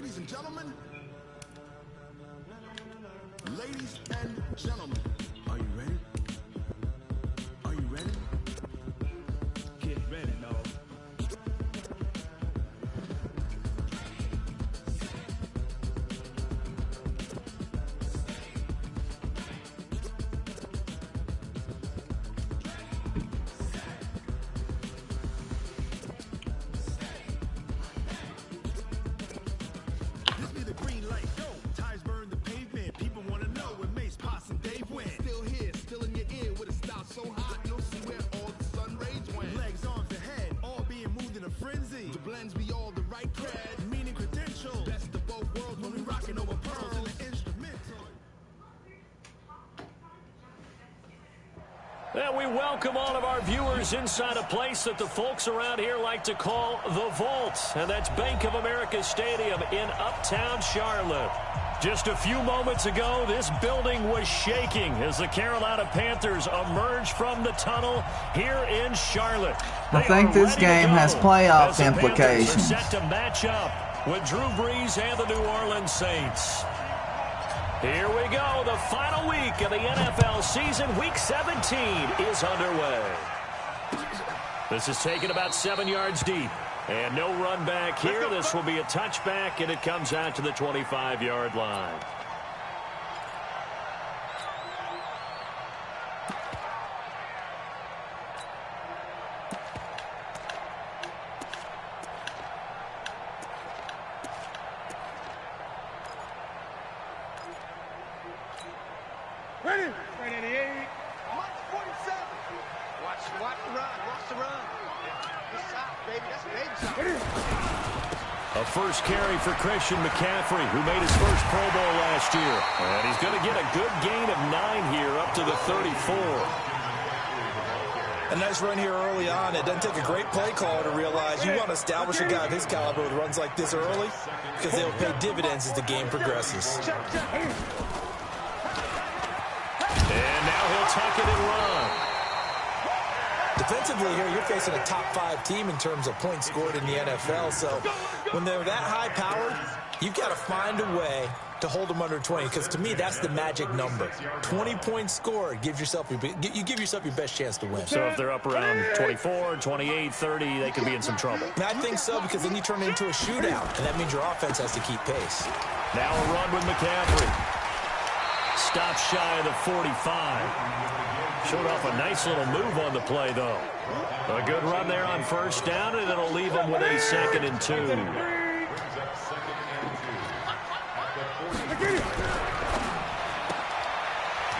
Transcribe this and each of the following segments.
Ladies and gentlemen. Ladies and gentlemen. Are you ready? Are you ready? Get ready, dog. And we welcome all of our viewers inside a place that the folks around here like to call the Vault. And that's Bank of America Stadium in Uptown Charlotte. Just a few moments ago, this building was shaking as the Carolina Panthers emerged from the tunnel here in Charlotte. I think this game has playoff implications. Panthers are set to match up with Drew Brees and the New Orleans Saints. Here we go. The final week of the NFL season. Week 17 is underway. This is taken about 7 yards deep. And no run back here. This will be a touchback, and it comes out to the 25-yard line. Ready? Ready, 88. March 47. Watch the run. Watch the run. This side, baby. That's baby side. A first carry for Christian McCaffrey, who made his first Pro Bowl last year. And he's going to get a good gain of 9 here up to the 34. A nice run here early on. It doesn't take a great play caller to realize you want to establish a guy of his caliber with runs like this early because they will pay dividends as the game progresses. And now he'll tuck it and run. Defensively here, you're facing a top 5 team in terms of points scored in the NFL. So when they're that high-powered, you've got to find a way to hold them under 20. Because to me, that's the magic number. 20 points scored gives yourself you give yourself your best chance to win. So if they're up around 24, 28, 30, they could be in some trouble. And I think so, because then you turn it into a shootout, and that means your offense has to keep pace. Now a run with McCaffrey. Stop shy of the 45. Showed off a nice little move on the play, though. A good run there on first down, and it'll leave him with a 2nd and 2.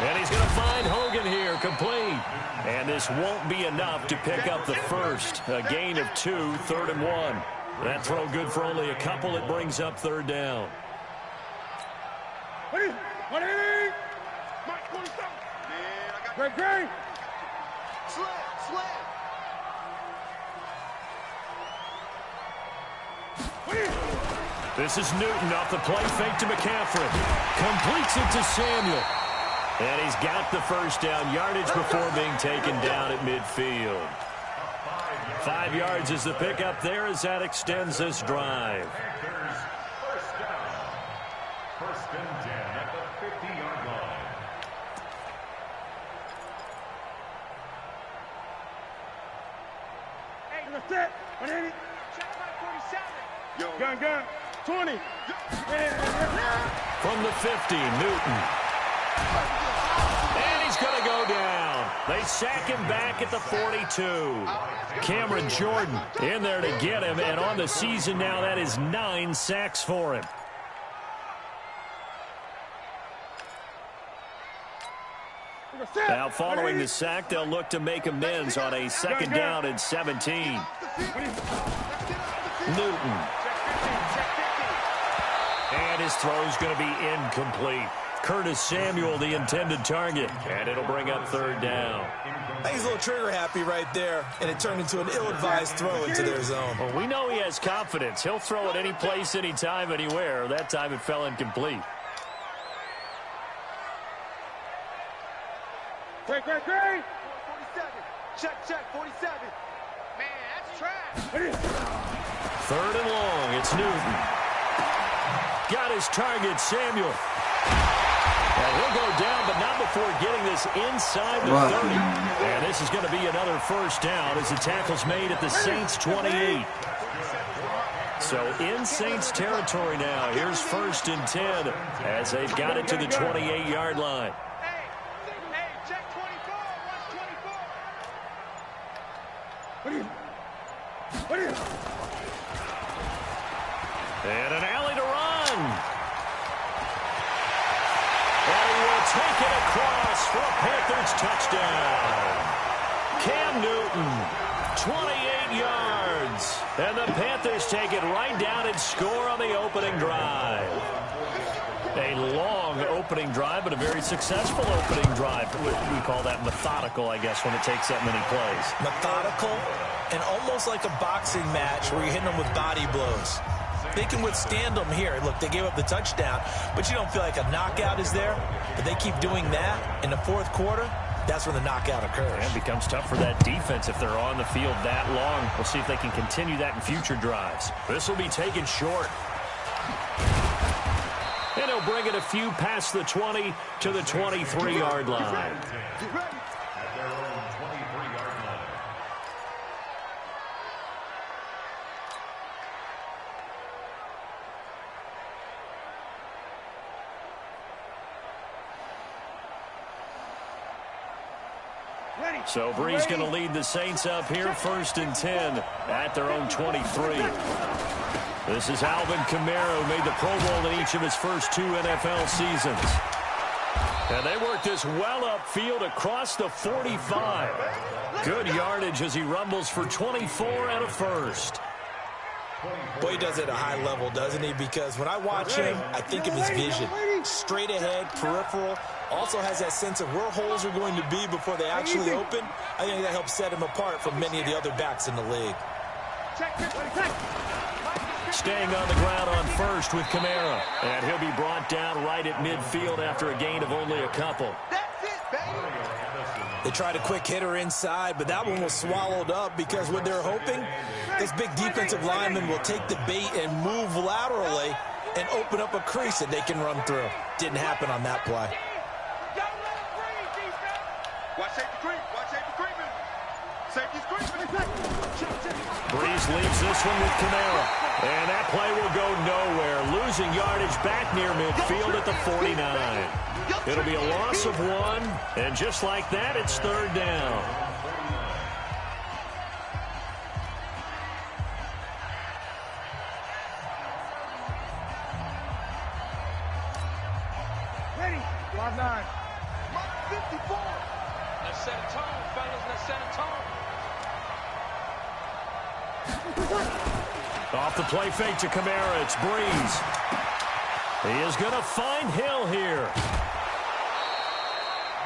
And he's going to find Hogan here, complete. And this won't be enough to pick up the first. A gain of 2, 3rd and 1. That throw good for only a couple. It brings up 3rd down. Great. Slam. This is Newton off the play fake to McCaffrey. Completes it to Samuel. And he's got the first down yardage before being taken down at midfield. 5 yards is the pickup there as that extends this drive. First and 10 at the 50-yard line. That's it. 180. Check by 47. Gun. 20. From the 50, Newton. And he's going to go down. They sack him back at the 42. Cameron Jordan in there to get him. And on the season now, that is 9 sacks for him. Now following the sack, they'll look to make amends on a 2nd down and 17. Newton. And his throw's going to be incomplete. Curtis Samuel, the intended target. And it'll bring up 3rd down. I think he's a little trigger happy right there, and it turned into an ill-advised throw into their zone. Well, we know he has confidence. He'll throw it any place, anytime, anywhere. That time it fell incomplete. Great. 47. Check, 47. Man, that's trash. 3rd and long. It's Newton. Got his target, Samuel. And he'll go down, but not before getting this inside the 30. And this is going to be another first down as the tackle's made at the Saints' 28. So in Saints territory now. Here's 1st and 10 as they've got it to the 28-yard line. Hey, check 24. Watch 24. And an alley to run. And he will take it across for a Panthers touchdown. Cam Newton, 28 yards. And the Panthers take it right down and score on the opening drive. A long opening drive, but a very successful opening drive. We call that methodical, I guess, when it takes that many plays. Methodical and almost like a boxing match where you're hitting them with body blows. They can withstand them here. Look, they gave up the touchdown, but you don't feel like a knockout is there. But they keep doing that in the 4th quarter. That's when the knockout occurs. And it becomes tough for that defense if they're on the field that long. We'll see if they can continue that in future drives. This will be taken short. And he'll bring it a few past the 20 to the 23-yard line. So Brees going to lead the Saints up here, 1st and 10 at their own 23. This is Alvin Kamara, who made the Pro Bowl in each of his first 2 NFL seasons. And they work this well upfield across the 45. Good yardage as he rumbles for 24 and a first. Boy, he does it at a high level, doesn't he? Because when I watch him, I think of his vision. Straight ahead, peripheral. Also has that sense of where holes are going to be before they actually open. I think that helps set him apart from many of the other backs in the league. Staying on the ground on first with Kamara. And he'll be brought down right at midfield after a gain of only a couple. That's it, baby. They tried a quick hitter inside, but that one was swallowed up because what they're hoping, this big defensive lineman will take the bait and move laterally and open up a crease that they can run through. Didn't happen on that play. Watch safety creep. Watch safety creeping. Safety's creeping. Brees leaves this one with Kamara. And that play will go nowhere. Losing yardage back near midfield at the 49. It'll be a loss of 1. And just like that, it's 3rd down. Ready. Drive 9. Mark 54. Let's set a tone, fellas. Let's set a tone. Off the play fake to Kamara. It's Brees. He is going to find Hill here.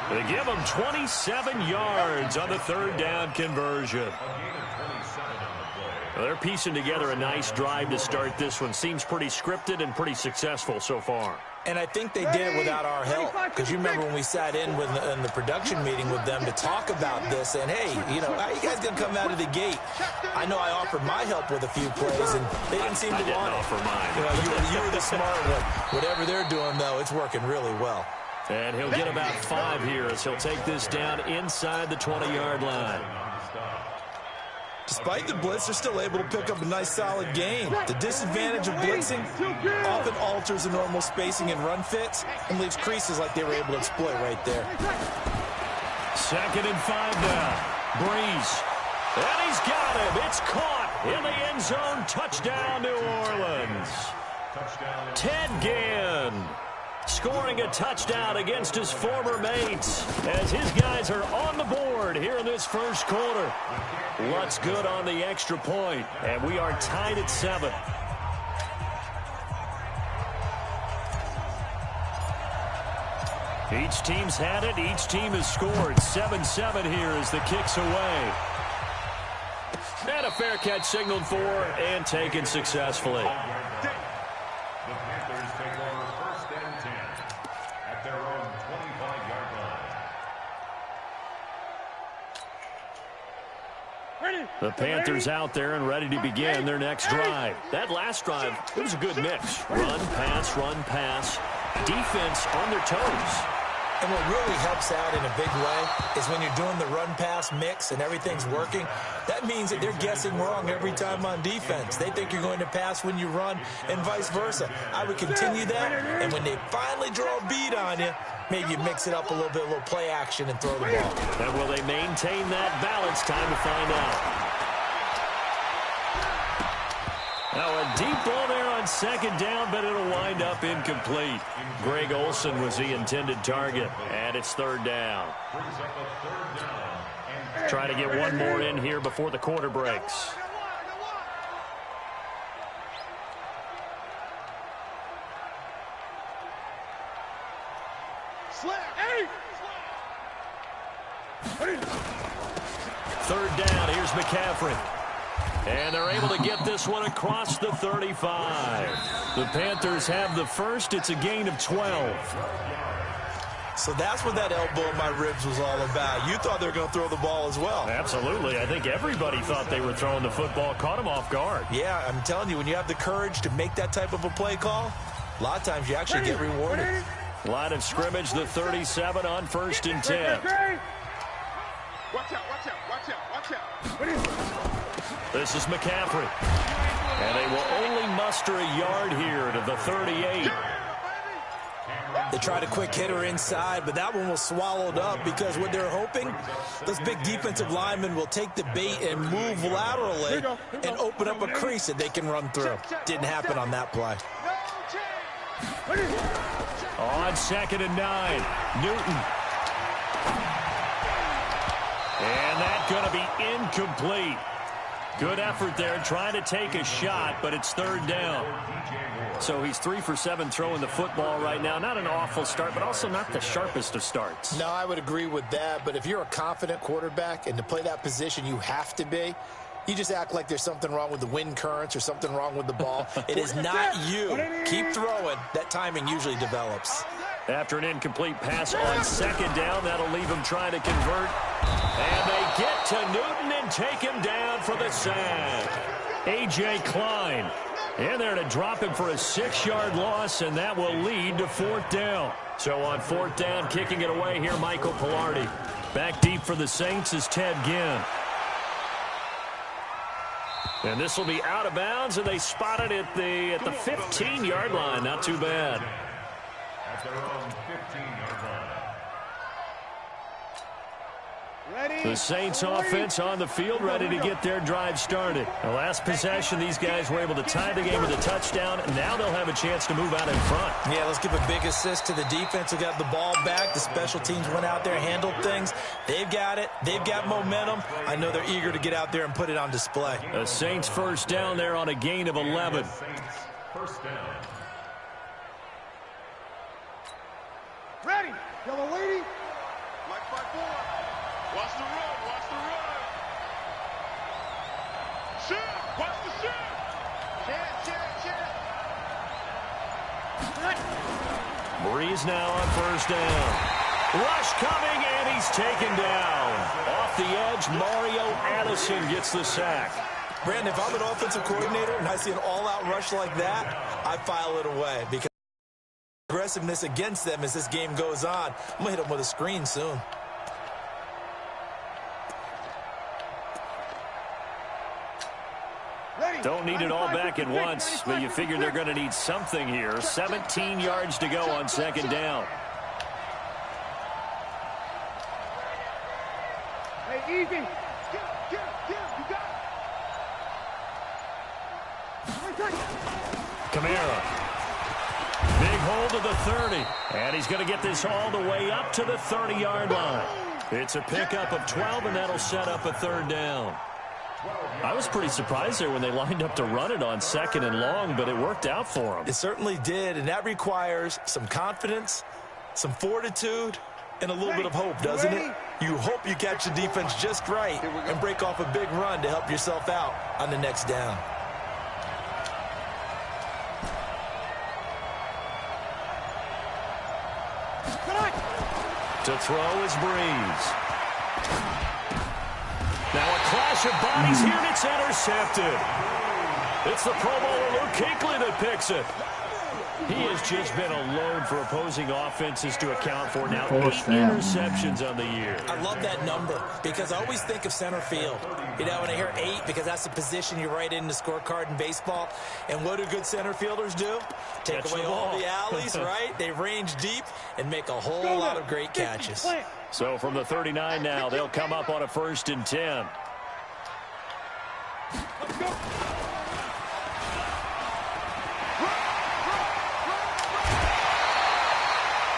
They give him 27 yards on the 3rd down conversion. Well, they're piecing together a nice drive to start this one. Seems pretty scripted and pretty successful so far. And I think they did it without our help. Because you remember when we sat in the production meeting with them to talk about this. And, hey, you know, how you guys going to come out of the gate? I know I offered my help with a few plays, and they didn't seem to want it. I didn't offer mine. You know, you were the smart one. Whatever they're doing, though, it's working really well. And he'll get about 5 here as he'll take this down inside the 20-yard line. Despite the blitz, they're still able to pick up a nice, solid gain. The disadvantage of blitzing often alters the normal spacing and run fits and leaves creases like they were able to exploit right there. 2nd and 5 now. Brees. And he's got him. It's caught in the end zone. Touchdown, New Orleans. Ted Ginn scoring a touchdown against his former mates as his guys are on the board here in this first quarter. Lutz good on the extra point, and we are tied at 7. Each team's had it. Each team has scored. 7-7 here as the kick's away. And a fair catch signaled for and taken successfully. The Panthers take over 1st and 10 at their own 25-yard line. Ready. The Panthers out there and ready to begin their next drive. That last drive, it was a good mix. Run, pass, defense on their toes. And what really helps out in a big way is when you're doing the run-pass mix and everything's working, that means that they're guessing wrong every time on defense. They think you're going to pass when you run and vice versa. I would continue that, and when they finally draw a beat on you, maybe you mix it up a little bit, a little play action, and throw the ball. And will they maintain that balance? Time to find out. Now a deep ball there on second down, but it'll wind up incomplete. Greg Olsen was the intended target, and it's third down. Try to get one more in here before the quarter breaks. Third down, here's McCaffrey. And they're able to get this one across the 35. The Panthers have the first. It's a gain of 12. So that's what that elbow in my ribs was all about. You thought they were going to throw the ball as well. Absolutely. I think everybody thought they were throwing the football, caught them off guard. Yeah, I'm telling you, when you have the courage to make that type of a play call, a lot of times you actually get rewarded. Line of scrimmage, the 37 on 1st and 10. Watch out, watch out, watch out, watch out. This is McCaffrey. And they will only muster a yard here to the 38. They tried a quick hitter inside, but that one was swallowed up because what they're hoping, those big defensive linemen will take the bait and move laterally and open up a crease that they can run through. Didn't happen on that play. On 2nd and 9, Newton. And that's going to be incomplete. Good effort there, trying to take a shot, but it's third down. So he's 3 for 7 throwing the football right now. Not an awful start, but also not the sharpest of starts. No, I would agree with that, but if you're a confident quarterback and to play that position you have to be, you just act like there's something wrong with the wind currents or something wrong with the ball. It is not you. Keep throwing. That timing usually develops. After an incomplete pass on 2nd down, that'll leave him trying to convert. And they get to Newton and take him down for the sack. A.J. Klein in there to drop him for a 6-yard loss, and that will lead to 4th down. So on 4th down, kicking it away here, Michael Pilardi. Back deep for the Saints is Ted Ginn. And this will be out of bounds, and they spot it at the 15-yard line. Not too bad. At their own 15-yard line. The Saints offense on the field, ready to get their drive started. The last possession, these guys were able to tie the game with a touchdown, and now they'll have a chance to move out in front. Yeah, let's give a big assist to the defense who got the ball back. The special teams went out there, handled things. They've got it. They've got momentum. I know they're eager to get out there and put it on display. The Saints first down there on a gain of 11. First down. Ready. Yellow lady. Mike 5-4. Watch the run. Watch the run. Shoot. Watch the shoot. Check. Breeze now on first down. Rush coming, and he's taken down. Off the edge, Mario Addison gets the sack. Brandon, if I'm an offensive coordinator and I see an all-out rush like that, I file it away because aggressiveness against them as this game goes on. I'm going to hit them with a screen soon. Don't need it all back at once, but you figure they're going to need something here. 17 yards to go on 2nd down. Hey, easy. Get him, you got it. Kamara. Big hold of the 30. And he's going to get this all the way up to the 30-yard line. It's a pickup of 12, and that'll set up a 3rd down. I was pretty surprised there when they lined up to run it on 2nd and long, but it worked out for them. It certainly did, and that requires some confidence, some fortitude, and a little bit of hope, doesn't it? You hope you catch the defense just right and break off a big run to help yourself out on the next down. To throw is Breeze. Now a clock clash of bodies here, and it's intercepted. It's the Pro Bowler Luke Kuechly that picks it. He has just been a load for opposing offenses to account for now. 8 interceptions on the year. I love that number because I always think of center field. You know, when I hear 8, because that's the position you write in the scorecard in baseball. And what do good center fielders do? Take away all the alleys, right? They range deep and make a whole lot of great catches. So from the 39 now, they'll come up on a 1st and 10.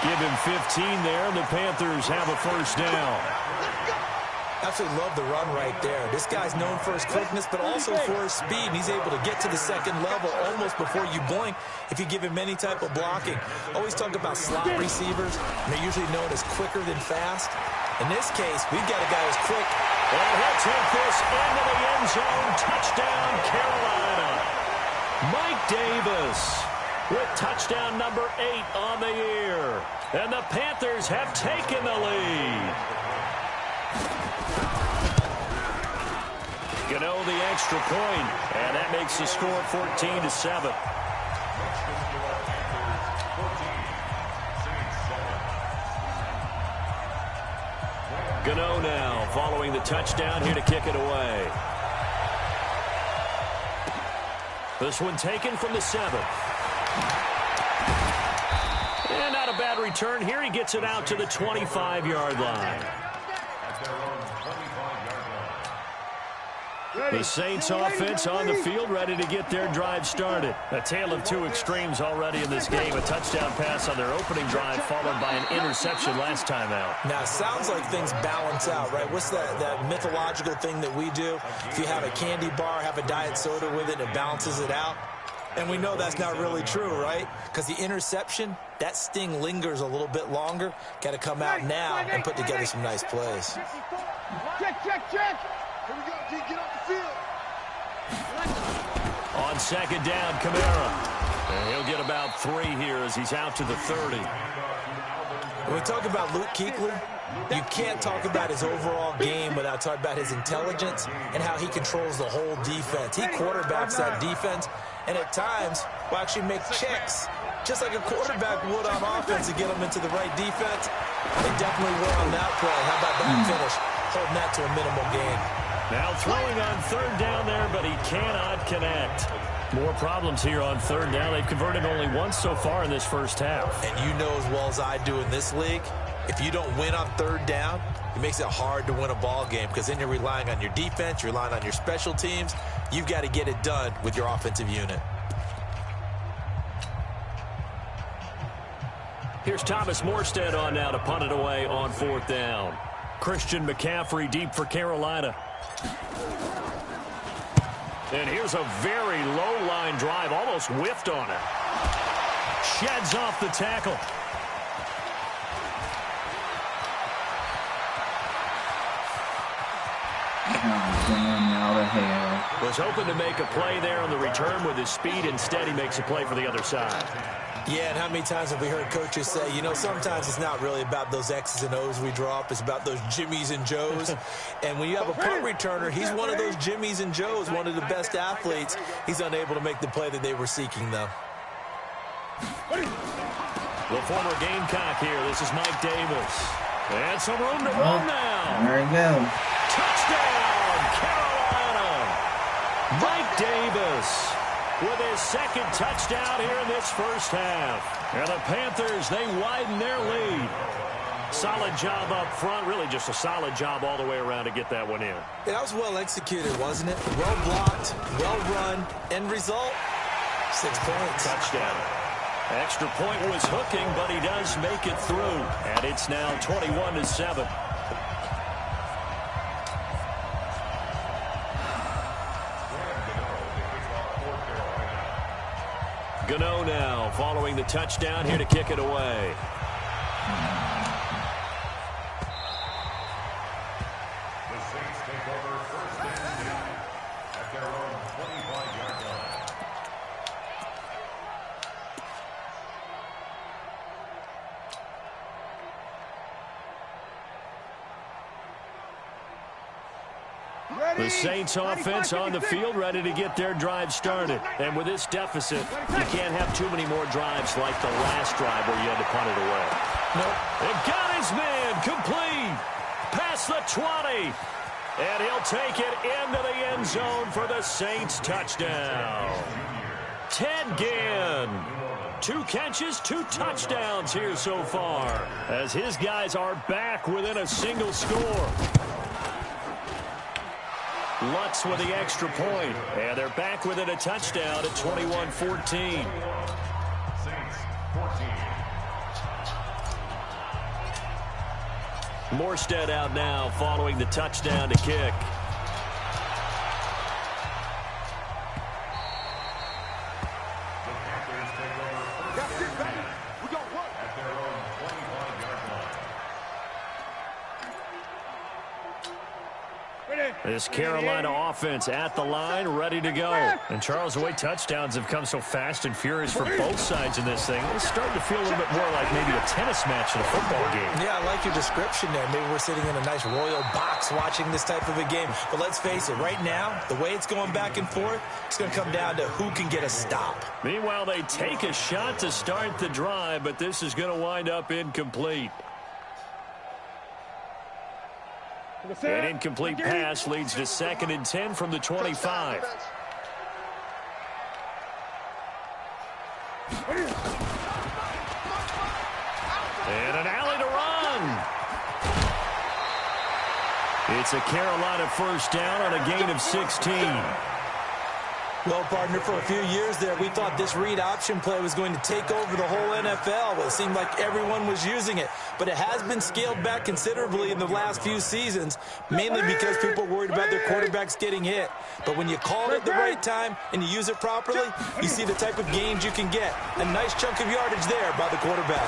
Give him 15 there, and the Panthers have a 1st down. Absolutely love the run right there. This guy's known for his quickness, but also for his speed. And he's able to get to the second level almost before you blink if you give him any type of blocking. Always talk about slot receivers, and they're usually known as quicker than fast. In this case, we've got a guy who's quick. And he'll take this into the end zone. Touchdown, Carolina. Mike Davis with touchdown number 8 on the year. And the Panthers have taken the lead. Gano the extra point, and that makes the score 14-7. Gano now following the touchdown here to kick it away. This one taken from the 7th. And not a bad return here. He gets it out to the 25-yard line. The Saints offense on the field, ready to get their drive started. A tale of 2 extremes already in this game. A touchdown pass on their opening drive, followed by an interception last time out. Now, it sounds like things balance out, right? What's that mythological thing that we do? If you have a candy bar, have a diet soda with it, it balances it out. And we know that's not really true, right? Because the interception, that sting lingers a little bit longer. Got to come out now and put together some nice plays. Check. Here we go, G. Get off the field. On 2nd down, Kamara. And he'll get about 3 here as he's out to the 30. When we talk about Luke Kuechly, you can't talk about his overall game without talking about his intelligence and how he controls the whole defense. He quarterbacks that defense, and at times will actually make checks, just like a quarterback would on offense to get them into the right defense. They definitely were on that play. How about that finish? Holding that to a minimal gain. Now throwing on 3rd down there, but he cannot connect. More problems here on 3rd down. They've converted only once so far in this first half. And you know as well as I do in this league, if you don't win on 3rd down, it makes it hard to win a ball game because then you're relying on your defense, you're relying on your special teams. You've got to get it done with your offensive unit. Here's Thomas Morstead on now to punt it away on 4th down. Christian McCaffrey deep for Carolina. And here's a very low line drive, almost whiffed on it. Sheds off the tackle. Out of hell. Was hoping to make a play there on the return with his speed. Instead, he makes a play for the other side. Yeah, and how many times have we heard coaches say, you know, sometimes it's not really about those X's and O's we drop. It's about those Jimmies and Joes. And when you have a punt returner, he's one of those Jimmies and Joes, one of the best athletes. He's unable to make the play that they were seeking, though. The former Gamecock here. This is Mike Davis. And some room to run now. There you go. Touchdown, Carolina. Mike Davis with his 2nd touchdown here in this first half. And the Panthers, they widen their lead. Solid job up front. Really just a solid job all the way around to get that one in. Yeah, that was well executed, wasn't it? Well blocked, well run. End result, 6 points. Touchdown. Extra point was hooking, but he does make it through. And it's now 21-7. Gano now following the touchdown here to kick it away. The Saints take over 1st and 10 at their own 25-yard line. The Saints offense on the field, ready to get their drive started. And with this deficit, you can't have too many more drives like the last drive where you had to punt it away. Nope. It got his man complete. Past the 20. And he'll take it into the end zone for the Saints touchdown. Ted Ginn. 2 catches, 2 touchdowns here so far, as his guys are back within a single score. Lutz with the extra point, and they're back within a touchdown at 21-14. Saints 14. Morstead out now following the touchdown to kick. This Carolina offense at the line, ready to go. And Charles, the way touchdowns have come so fast and furious for both sides in this thing, it's starting to feel a little bit more like maybe a tennis match in a football game. Yeah, I like your description there. Maybe we're sitting in a nice royal box watching this type of a game. But let's face it, right now, the way it's going back and forth, it's going to come down to who can get a stop. Meanwhile, they take a shot to start the drive, but this is going to wind up incomplete. An incomplete pass leads to 2nd and 10 from the 25. And an alley to run. It's a Carolina first down on a gain of 16. Well, partner, for a few years there, we thought this read option play was going to take over the whole NFL. Well, it seemed like everyone was using it. But it has been scaled back considerably in the last few seasons, mainly because people are worried about their quarterbacks getting hit. But when you call it at the right time and you use it properly, you see the type of gains you can get. A nice chunk of yardage there by the quarterback.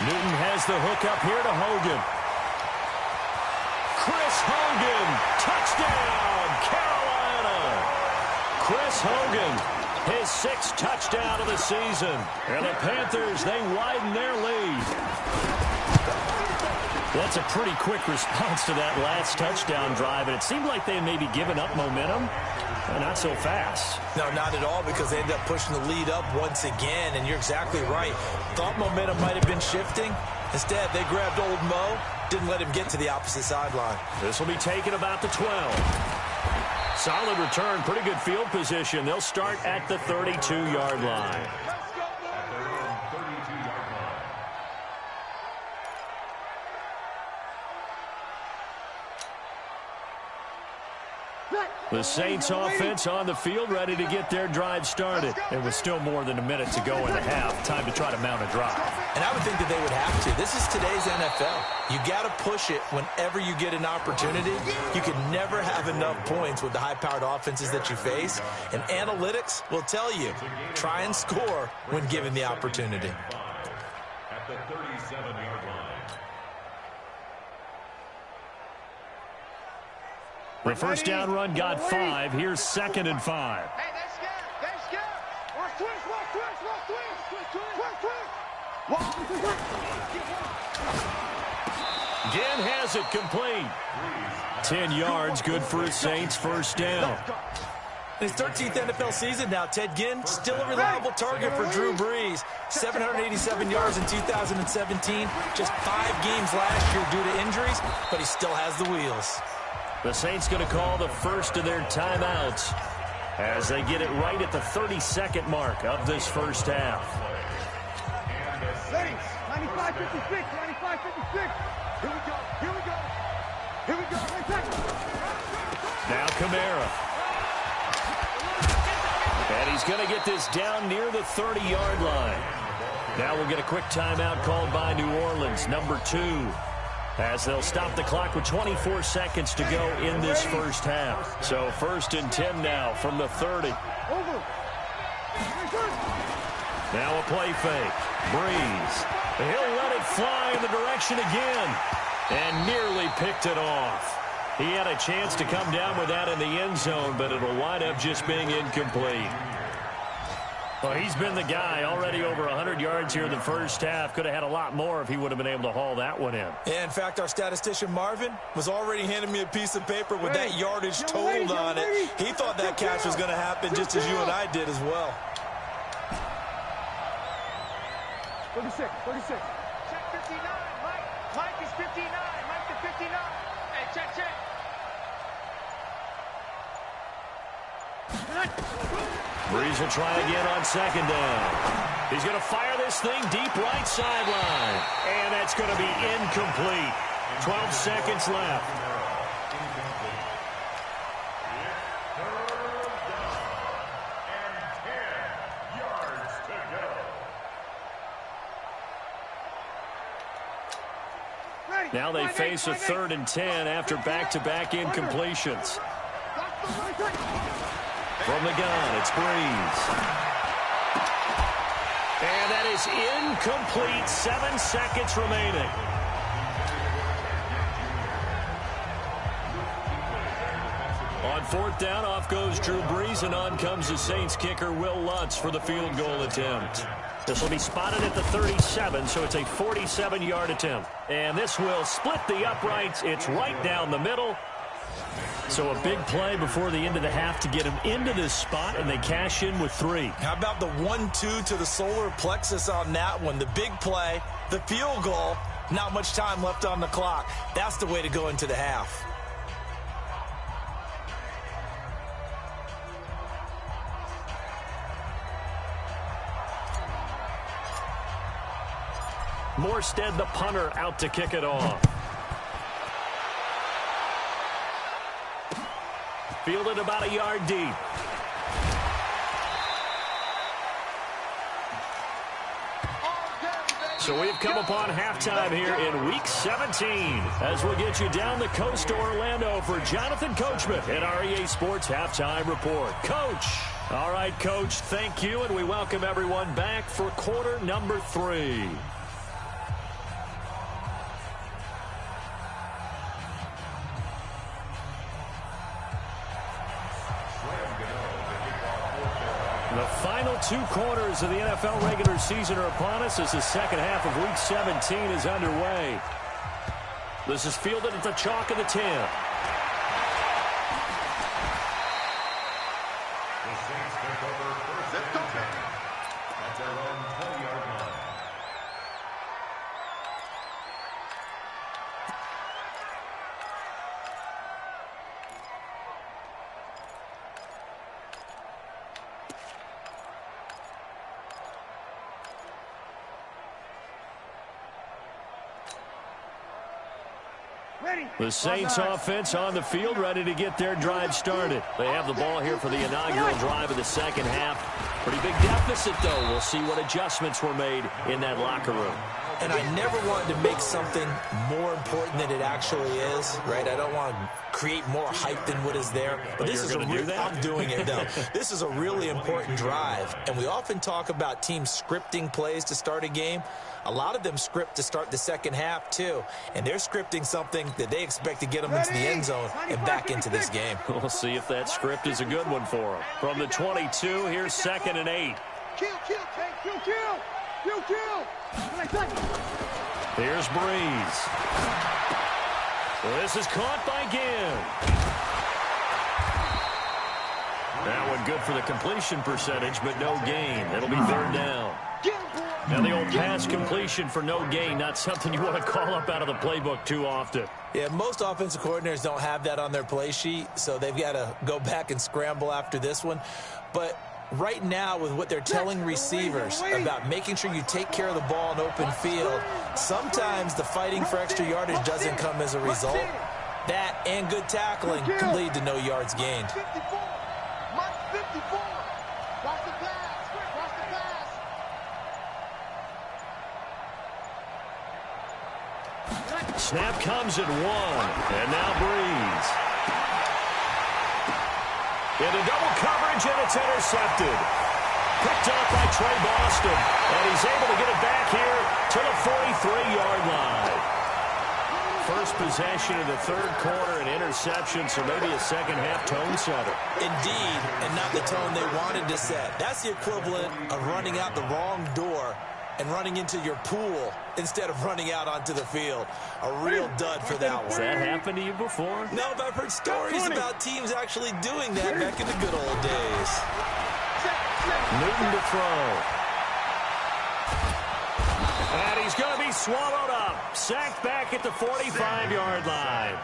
Newton has the hook up here to Hogan. Chris Hogan, touchdown, Carolina. Chris Hogan, his 6th touchdown of the season. And the Panthers, they widen their lead. That's a pretty quick response to that last touchdown drive, and it seemed like they had maybe given up momentum. Not so fast. No, not at all, because they ended up pushing the lead up once again, and you're exactly right. Thought momentum might have been shifting. Instead, they grabbed old Mo, didn't let him get to the opposite sideline. This will be taken about the 12. Solid return, pretty good field position. They'll start at the 32-yard line. The Saints offense on the field, ready to get their drive started. And with still more than a minute to go in the half, time to try to mount a drive. And I would think that they would have to. This is today's NFL. You got to push it whenever you get an opportunity. You can never have enough points with the high-powered offenses that you face. And analytics will tell you, try and score when given the opportunity. At the 37-yard line. The first down run got 5. Here's 2nd and 5. Hey, they're scared. They're scared. Watch twist. Ginn has it complete. 10 yards, good for his Saints first down. In his 13th NFL season now, Ted Ginn, still a reliable target for Drew Brees. 787 yards in 2017, just 5 games last year due to injuries, but he still has the wheels. The Saints going to call the first of their timeouts as they get it right at the 32nd mark of this first half. Saints, 95-56, 95-56. Here we go. Now Kamara. And he's going to get this down near the 30-yard line. Now we'll get a quick timeout called by New Orleans, number 2. As they'll stop the clock with 24 seconds to go in this first half. So 1st and 10 now from the 30. Now a play fake. Breeze. He'll let it fly in the direction again. And nearly picked it off. He had a chance to come down with that in the end zone, but it'll wind up just being incomplete. Well, he's been the guy, already over 100 yards here in the first half. Could have had a lot more if he would have been able to haul that one in. Yeah, in fact, our statistician Marvin was already handing me a piece of paper with that yardage totaled on it. He thought that catch was going to happen just as you and I did as well. 36. Check 59. Mike is 59. Mike to 59. Hey, check. Breeze will try again on second down. He's going to fire this thing deep right sideline. And that's going to be incomplete. 12 seconds left. Now they face a 3rd and 10 after back-to-back incompletions. From the gun, it's Breeze. And that is incomplete. 7 seconds remaining. On 4th down, off goes Drew Brees, and on comes the Saints kicker, Will Lutz, for the field goal attempt. This will be spotted at the 37, so it's a 47-yard attempt. And this will split the uprights. It's right down the middle. So a big play before the end of the half to get him into this spot, and they cash in with 3. How about the 1-2 to the solar plexus on that one? The big play, the field goal, not much time left on the clock. That's the way to go into the half. Morstead, the punter, out to kick it off. Fielded about a yard deep. So we've come upon halftime here in Week 17 as we'll get you down the coast to Orlando for Jonathan Coachman at our EA Sports Halftime Report. Coach. All right, Coach, thank you, and we welcome everyone back for quarter number 3. The final 2 quarters of the NFL regular season are upon us as the second half of Week 17 is underway. This is fielded at the chalk of the 10. The Saints take over first and 10 at their own 20-yard line. The Saints offense on the field, ready to get their drive started. They have the ball here for the inaugural drive of the second half. Pretty big deficit, though. We'll see what adjustments were made in that locker room. And I never wanted to make something more important than it actually is, right? I don't want to create more hype than what is there. But this is I'm doing it, though. This is a really important drive. And we often talk about teams scripting plays to start a game. A lot of them script to start the second half, too. And they're scripting something that they expect to get them into the end zone and back into this game. We'll see if that script is a good one for them. From the 22, here's 2nd and 8. Kill. Here's Breeze. This is caught by Ginn. That one good for the completion percentage, but no gain. It'll be 3rd down. Now the old pass completion for no gain, not something you want to call up out of the playbook too often. Yeah, most offensive coordinators don't have that on their play sheet, so they've got to go back and scramble after this one. But right now, with what they're telling receivers about making sure you take care of the ball in open field, sometimes the fighting for extra yardage doesn't come as a result. That and good tackling can lead to no yards gained. 54. Mike 54. Watch the pass. Snap comes at 1, and now Breeze. Into double coverage, and it's intercepted. Picked up by Trey Boston, and he's able to get it back here to the 43-yard line. first possession of the third quarter, an interception, so maybe a second-half tone setter. Indeed, and not the tone they wanted to set. That's the equivalent of running out the wrong door and running into your pool instead of running out onto the field. A real dud for that one. Has that happened to you before? No, but I've heard stories about teams actually doing that back in the good old days. Newton to throw. And he's going to be swallowed up. Sacked back at the 45-yard line.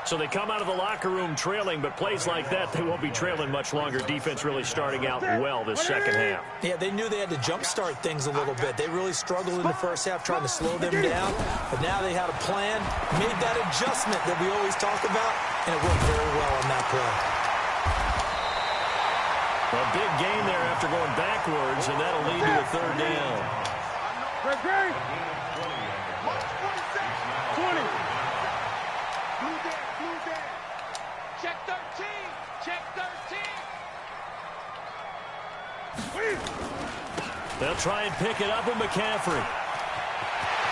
So they come out of the locker room trailing, but plays like that, they won't be trailing much longer. Defense really starting out well this second half. Yeah, they knew they had to jumpstart things a little bit. They really struggled in the first half trying to slow them down, but now they had a plan, made that adjustment that we always talk about, and it worked very well on that play. A big gain there after going backwards, and that'll lead to a third down. Great. 20. Check 13. Check 13. They'll try and pick it up with McCaffrey.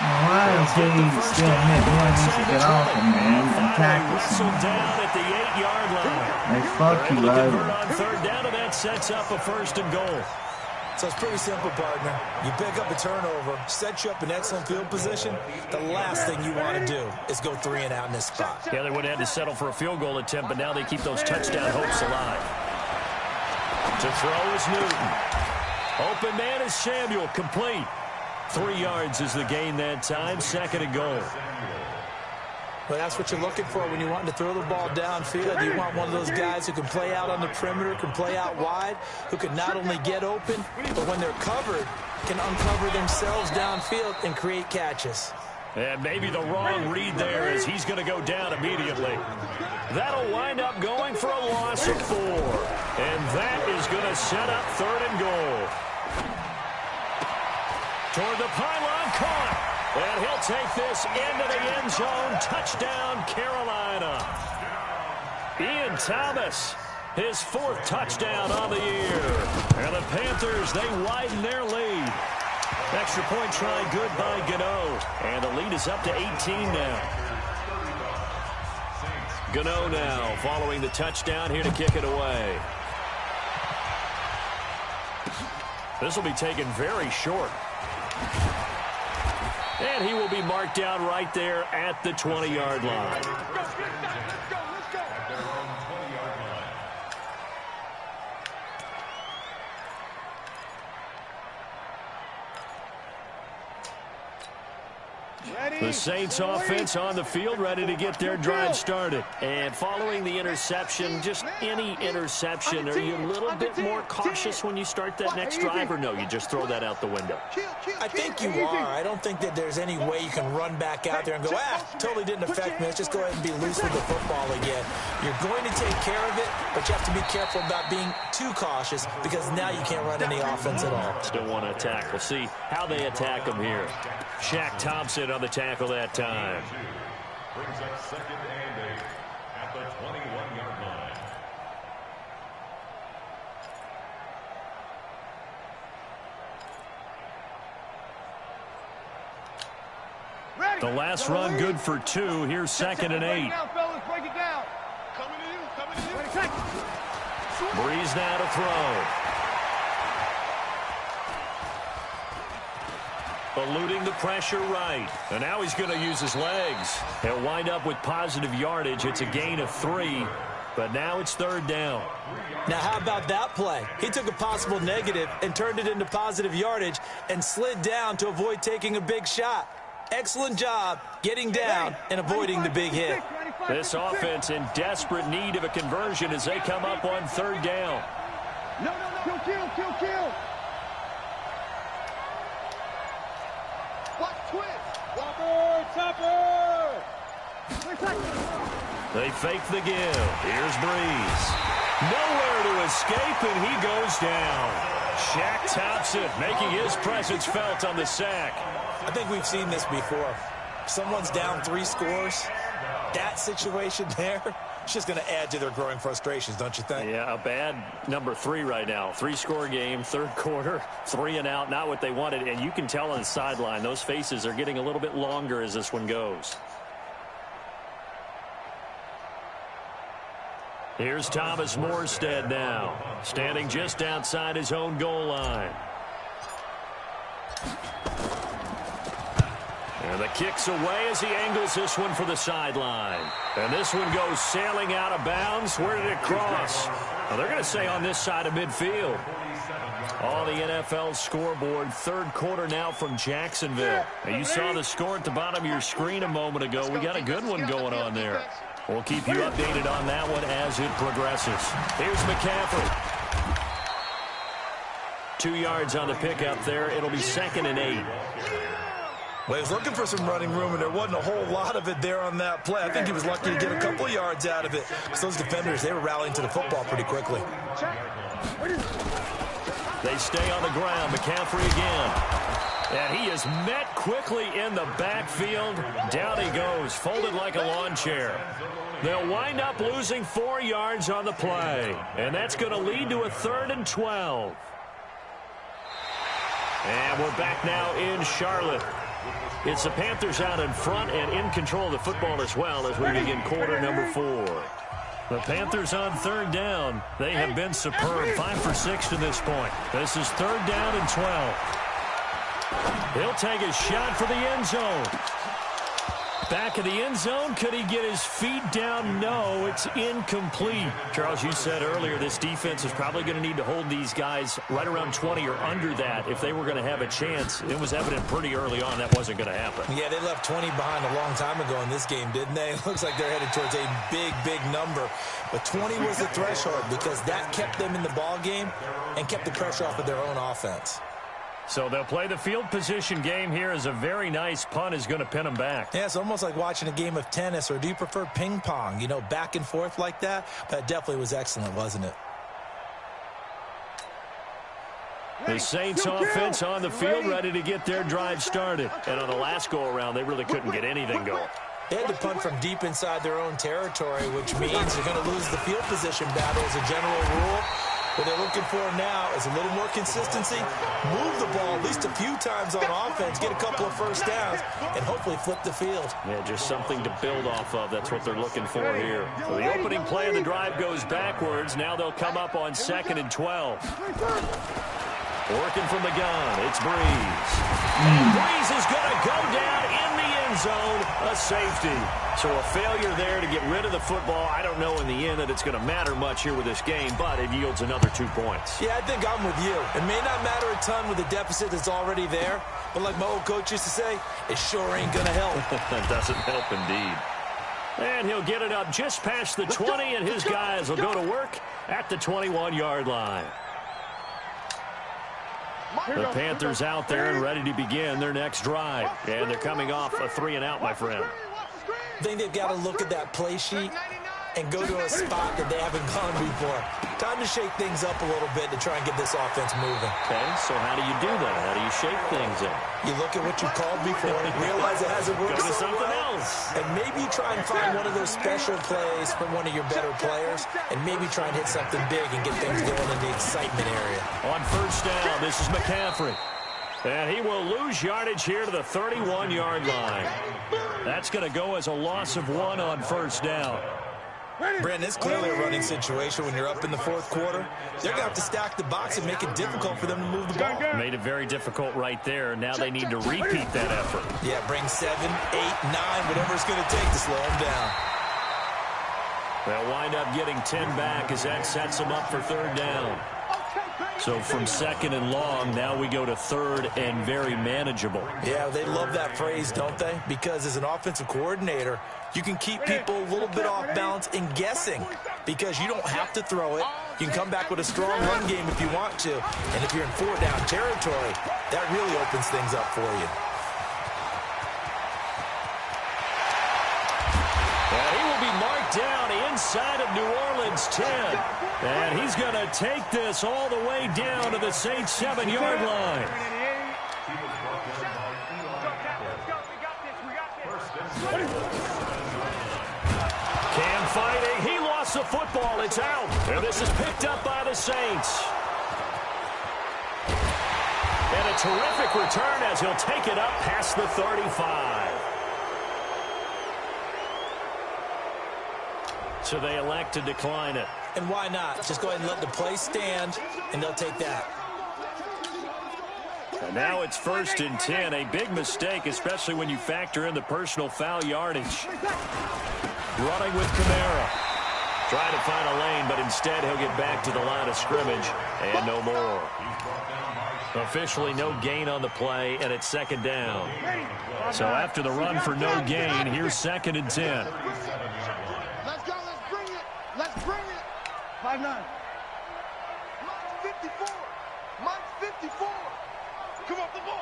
Why is he still hitting? He needs to get off him, man, and tackle Wrestled him. down at the 8-yard line. They fuck They're you able to over. convert on third down, and that sets up a first and goal. So it's pretty simple, partner. You pick up a turnover, set you up in excellent field position. The last thing you want to do is go 3 and out in this spot. Yeah, they would have had to settle for a field goal attempt, but now they keep those touchdown hopes alive. To throw is Newton. Open man is Samuel, complete. 3 yards is the gain that time, second and goal. Well, that's what you're looking for when you want to throw the ball downfield. You want one of those guys who can play out on the perimeter, can play out wide, who can not only get open, but when they're covered, can uncover themselves downfield and create catches. And maybe the wrong read there as he's going to go down immediately. That'll wind up going for a loss of 4. And that is going to set up third and goal. Toward the pylon, caught. And he'll take this into the end zone. Touchdown, Carolina. Ian Thomas, his 4th touchdown on the year. And the Panthers, they widen their lead. Extra point try good by Gano. And the lead is up to 18 now. Gano now following the touchdown here to kick it away. This will be taken very short. And he will be marked down right there at the 20-yard line. The Saints offense on the field, ready to get their drive started. And following the interception, just any interception, are you a little bit more cautious when you start that next drive, or no, you just throw that out the window? I think you are. I don't think that there's any way you can run back out there and go, totally didn't affect me. Let's just go ahead and be loose with the football again. You're going to take care of it, but you have to be careful about being too cautious because now you can't run any offense at all. Still want to attack. We'll see how they attack him here. Shaq Thompson on the tackle that time. Brings up 2nd and 8 at the 21-yard line. The last run good for 2. Here's 2nd and 8. Break it down. Coming to you. Coming to you. Breeze now to throw. Eluding the pressure right. And now he's going to use his legs. He'll wind up with positive yardage. It's a gain of 3. But now it's third down. Now, how about that play? He took a possible negative and turned it into positive yardage and slid down to avoid taking a big shot. Excellent job getting down and avoiding the big hit. This offense in desperate need of a conversion as they come up on third down. No. Kill. Watch twist. Topper. They fake the give. Here's Breeze. Nowhere to escape, and he goes down. Shaq Thompson making his presence felt on the sack. I think we've seen this before. Someone's down 3 scores. That situation there, it's just going to add to their growing frustrations, don't you think? Yeah, a bad number 3 right now. 3-score game, third quarter, 3 and out, not what they wanted. And you can tell on the sideline, those faces are getting a little bit longer as this one goes. Here's Thomas Morstead now, standing just outside his own goal line. And the kick's away as he angles this one for the sideline. And this one goes sailing out of bounds. Where did it cross? Well, they're going to say on this side of midfield. On the NFL scoreboard, third quarter now from Jacksonville. And you saw the score at the bottom of your screen a moment ago. We got a good one going on there. We'll keep you updated on that one as it progresses. Here's McCaffrey. 2 yards on the pickup there. It'll be 2nd and 8. Well, he was looking for some running room, and there wasn't a whole lot of it there on that play. I think he was lucky to get a couple of yards out of it. Because those defenders, they were rallying to the football pretty quickly. They stay on the ground. McCaffrey again. And he is met quickly in the backfield. Down he goes, folded like a lawn chair. They'll wind up losing 4 yards on the play. And that's going to lead to a 3rd and 12. And we're back now in Charlotte. It's the Panthers out in front and in control of the football as well as we begin quarter number 4. The Panthers on 3rd down. They have been superb, 5 for 6 to this point. This is 3rd down and 12. He'll take a shot for the end zone. Back of the end zone. Could he get his feet down? No, it's incomplete. Charles, you said earlier this defense is probably going to need to hold these guys right around 20 or under that if they were going to have a chance. It was evident pretty early on that wasn't going to happen. Yeah, they left 20 behind a long time ago in this game, didn't they? It looks like they're headed towards a big, big number. But 20 was the threshold because that kept them in the ball game and kept the pressure off of their own offense. So they'll play the field position game here as a very nice punt is going to pin them back. Yeah, it's almost like watching a game of tennis, or do you prefer ping pong? You know, back and forth like that? That definitely was excellent, wasn't it? The Saints offense on the field, ready to get their drive started. And on the last go-around, they really couldn't get anything going. They had to punt from deep inside their own territory, which means they're going to lose the field position battle as a general rule. What they're looking for now is a little more consistency, move the ball at least a few times on offense, get a couple of first downs, and hopefully flip the field. Yeah, just something to build off of. That's what they're looking for here. So the opening play of the drive goes backwards. Now they'll come up on 2nd and 12. Working from the gun, it's Breeze. And Breeze is going to go down in the end zone, a safety. So a failure there to get rid of the football. I don't know in the end that it's going to matter much here with this game, but it yields another 2 points. Yeah, I think I'm with you. It may not matter a ton with the deficit that's already there, but like my old coach used to say, it sure ain't going to help. That doesn't help indeed. And he'll get it up just past the 20, and his guys will go to work at the 21-yard line. The Panthers out there and ready to begin their next drive. And they're coming off a 3-and-out, my friend. I think they've got to look at that play sheet and go to a spot that they haven't gone before. Time to shake things up a little bit to try and get this offense moving. Okay, so how do you do that? How do you shake things up? You look at what you called before, realize it hasn't worked Go to so something well, else. and maybe try and find one of those special plays from one of your better players, and maybe try and hit something big and get things going in the excitement area. On 1st down, this is McCaffrey. And he will lose yardage here to the 31-yard line. That's going to go as a loss of 1 on 1st down. Brandon, it's clearly a running situation when you're up in the 4th quarter. They're going to have to stack the box and make it difficult for them to move the ball. Made it very difficult right there. Now they need to repeat that effort. Yeah, bring 7, 8, 9, whatever it's going to take to slow them down. They'll wind up getting 10 back as that sets them up for 3rd down. So from 2nd and long, now we go to 3rd and very manageable. Yeah, they love that phrase, don't they? Because as an offensive coordinator, you can keep people a little bit off balance and guessing because you don't have to throw it. You can come back with a strong run game if you want to. And if you're in 4-down territory, that really opens things up for you. And he will be marked down inside of New Orleans 10. And he's going to take this all the way down to the Saints 7-yard line. Cam fighting. He lost the football. It's out. And this is picked up by the Saints. And a terrific return as he'll take it up past the 35. So they elect to decline it. And why not? Just go ahead and let the play stand, and they'll take that. And now it's 1st and 10. A big mistake, especially when you factor in the personal foul yardage. Running with Kamara. Trying to find a lane, but instead he'll get back to the line of scrimmage. And no more. Officially no gain on the play, and it's 2nd down. So after the run for no gain, here's 2nd and 10. Let's go. Let's bring it. Let's bring it. 5-9. Mike's 54. Mike's 54. Come off the ball.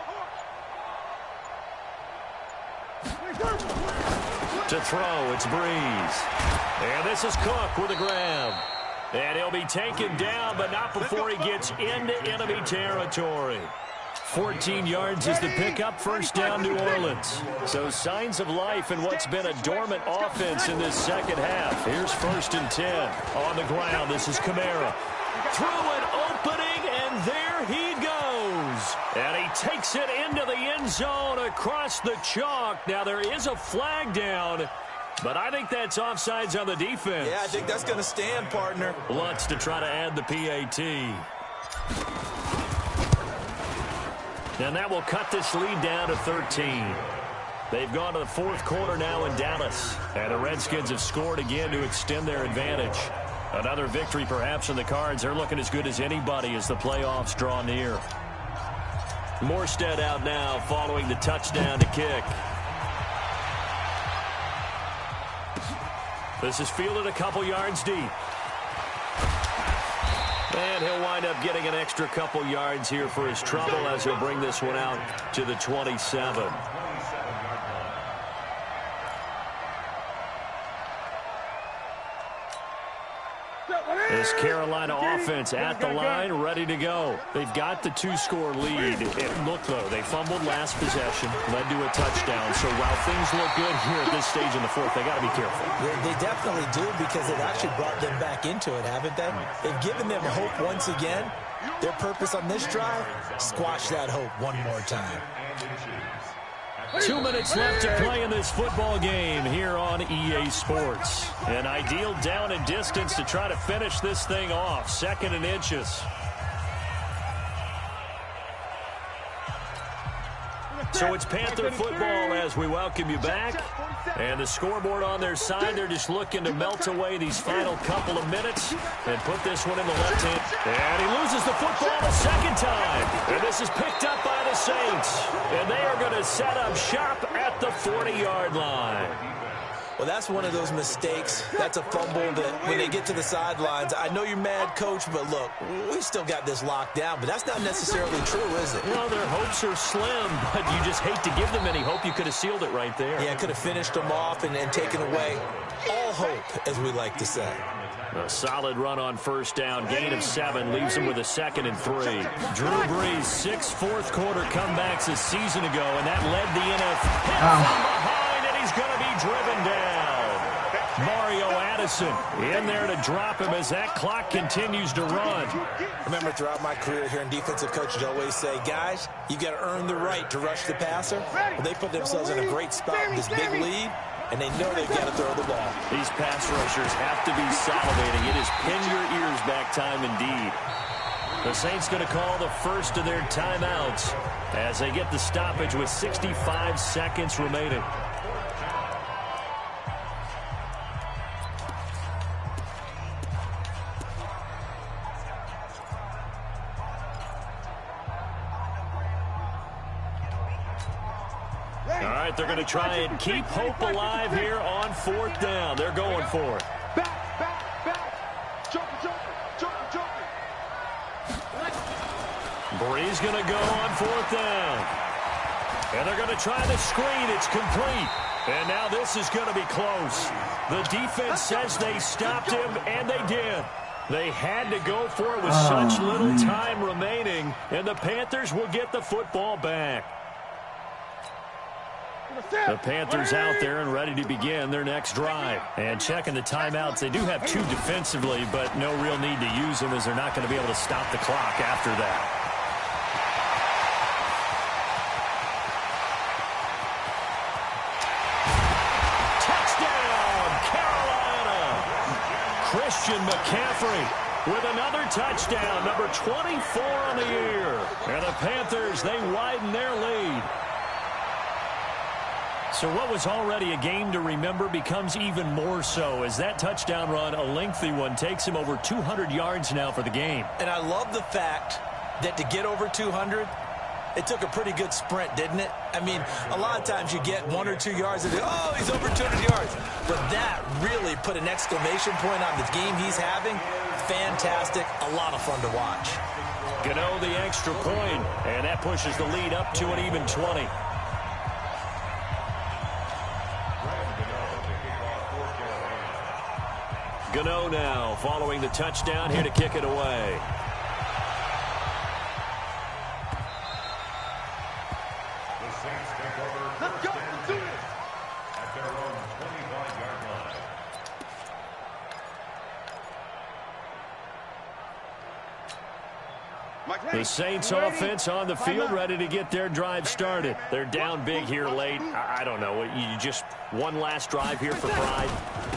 To throw, it's Breeze. And this is Cook with a grab. And he'll be taken down, but not before he gets into enemy territory. 14 yards is the pickup, 1st down New Orleans. So signs of life in what's been a dormant offense in this 2nd half. Here's 1st and 10. On the ground, this is Kamara. Through an opening, and there he goes. And he takes it into the end zone across the chalk. Now there is a flag down, but I think that's offsides on the defense. Yeah, I think that's going to stand, partner. Lutz to try to add the PAT. And that will cut this lead down to 13. They've gone to the 4th quarter now in Dallas. And the Redskins have scored again to extend their advantage. Another victory perhaps in the cards. They're looking as good as anybody as the playoffs draw near. Morstead out now following the touchdown to kick. This is fielded a couple yards deep. And he'll wind up getting an extra couple yards here for his trouble as he'll bring this one out to the 27. This Carolina offense at the line, ready to go. They've got the 2-score lead. And look, though, they fumbled last possession, led to a touchdown. So while things look good here at this stage in the 4th, they got to be careful. They definitely do, because they've actually brought them back into it, haven't they? They've given them hope once again. Their purpose on this drive, squash that hope one more time. 2 minutes left to play in this football game here on EA Sports. An ideal down and distance to try to finish this thing off. 2nd and inches. So it's Panther football as we welcome you back. And the scoreboard on their side, they're just looking to melt away these final couple of minutes and put this one in the left hand. And he loses the football a 2nd time. And this is picked up by the Saints. And they are going to set up shop at the 40-yard line. Well, that's one of those mistakes. That's a fumble that when they get to the sidelines, I know you're mad, Coach, but look, we still got this locked down. But that's not necessarily true, is it? Well, their hopes are slim, but you just hate to give them any hope. You could have sealed it right there. Yeah, could have finished them off and taken away all hope, as we like to say. A solid run on 1st down. Gain of 7 leaves him with a 2nd and 3. Drew Brees, 6 4th-quarter comebacks a season ago, and that led the NFL from behind, and he's going to be driven down. Mario Addison in there to drop him as that clock continues to run. Remember, throughout my career here in defensive coaches always say, guys, you got to earn the right to rush the passer. Well, they put themselves in a great spot with this big lead, and they know they've got to throw the ball. These pass rushers have to be salivating. It is pin your ears back time indeed. The Saints going to call the first of their timeouts as they get the stoppage with 65 seconds remaining. All right, they're going to try and keep hope alive here on 4th down. They're going for it. Breeze going to go on 4th down. And they're going to try the screen. It's complete. And now this is going to be close. The defense says they stopped him, and they did. They had to go for it with such little time remaining, and the Panthers will get the football back. The Panthers out there and ready to begin their next drive. And checking the timeouts, they do have 2 defensively, but no real need to use them as they're not going to be able to stop the clock after that. Christian McCaffrey with another touchdown, number 24 on the year. And the Panthers, they widen their lead. So what was already a game to remember becomes even more so as that touchdown run, a lengthy one, takes him over 200 yards now for the game. And I love the fact that to get over 200, it took a pretty good sprint, didn't it? I mean, a lot of times you get 1 or 2 yards and oh, he's over 200 yards. But that really put an exclamation point on the game he's having. Fantastic. A lot of fun to watch. Gano the extra point, and that pushes the lead up to an even 20. Gano now following the touchdown, here to kick it away. Let's go. Let's do this. At their own 25-yard line. The Saints offense on the field, ready to get their drive started. They're down big here late. I don't know. You just one last drive here for pride.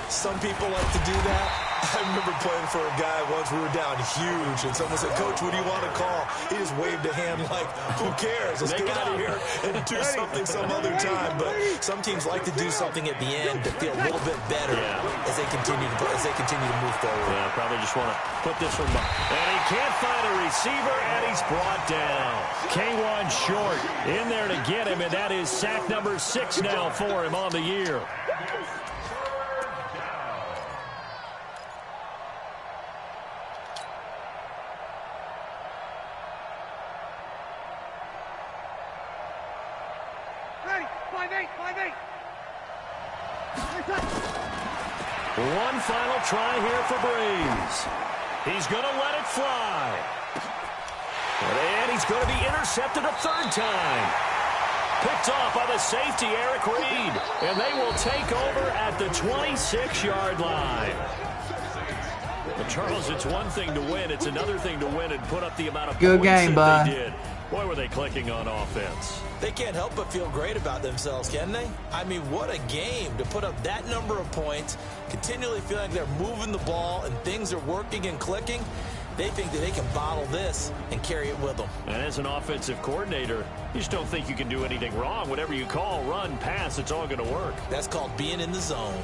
Some people like to do that. I remember playing for a guy once. We were down huge, and someone said, "Coach, what do you want to call?" He just waved a hand like, "Who cares? Let's get out of here and do something some other time." But some teams like to do something at the end to feel a little bit better as they continue to move forward. Yeah, probably just want to put this one back. And he can't find a receiver, and he's brought down. K1 short in there to get him, and that is sack number 6 now for him on the year. Ready. 5-8. 5-8. One final try here for Breeze. He's going to let it fly. And he's going to be intercepted a third time. Picked off by the safety, Eric Reed. And they will take over at the 26-yard line. But Charles, it's one thing to win. It's another thing to win and put up the amount of Good points game, that bud. they did. Boy, were they clicking on offense. They can't help but feel great about themselves, can they? I mean, what a game to put up that number of points, continually feeling like they're moving the ball and things are working and clicking. They think that they can bottle this and carry it with them. And as an offensive coordinator, you just don't think you can do anything wrong. Whatever you call, run, pass, it's all going to work. That's called being in the zone.